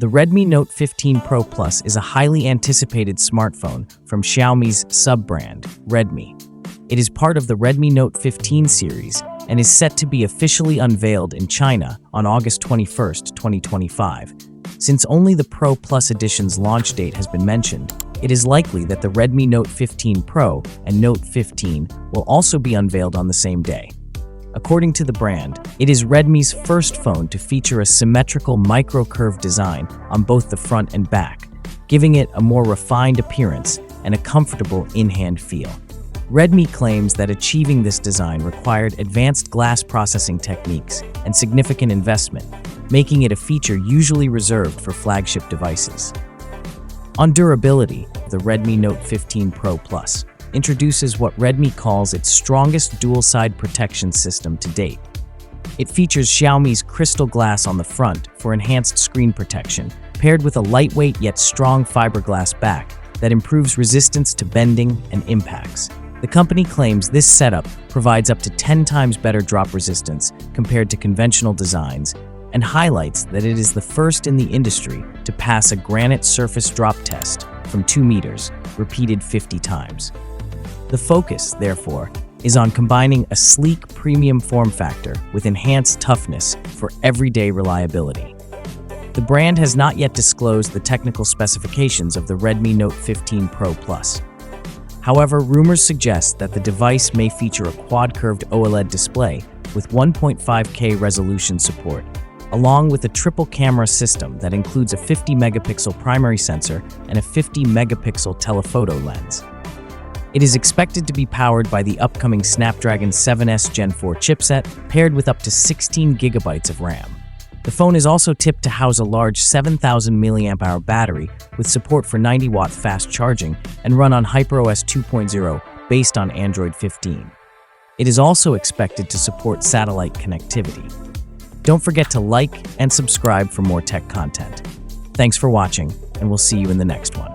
The Redmi Note 15 Pro Plus is a highly anticipated smartphone from Xiaomi's sub-brand, Redmi. It is part of the Redmi Note 15 series and is set to be officially unveiled in China on August 21, 2025. Since only the Pro Plus edition's launch date has been mentioned, it is likely that the Redmi Note 15 Pro and Note 15 will also be unveiled on the same day. According to the brand, it is Redmi's first phone to feature a symmetrical micro-curve design on both the front and back, giving it a more refined appearance and a comfortable in-hand feel. Redmi claims that achieving this design required advanced glass processing techniques and significant investment, making it a feature usually reserved for flagship devices. On durability, the Redmi Note 15 Pro Plus introduces what Redmi calls its strongest dual-side protection system to date. It features Xiaomi's crystal glass on the front for enhanced screen protection, paired with a lightweight yet strong fiberglass back that improves resistance to bending and impacts. The company claims this setup provides up to 10 times better drop resistance compared to conventional designs and highlights that it is the first in the industry to pass a granite surface drop test from 2 meters, repeated 50 times. The focus, therefore, is on combining a sleek premium form factor with enhanced toughness for everyday reliability. The brand has not yet disclosed the technical specifications of the Redmi Note 15 Pro Plus. However, rumors suggest that the device may feature a quad-curved OLED display with 1.5K resolution support, along with a triple-camera system that includes a 50-megapixel primary sensor and a 50-megapixel telephoto lens. It is expected to be powered by the upcoming Snapdragon 7S Gen 4 chipset, paired with up to 16 gigabytes of RAM. The phone is also tipped to house a large 7,000 mAh battery with support for 90-watt fast charging and run on HyperOS 2.0 based on Android 15. It is also expected to support satellite connectivity. Don't forget to like and subscribe for more tech content. Thanks for watching, and we'll see you in the next one.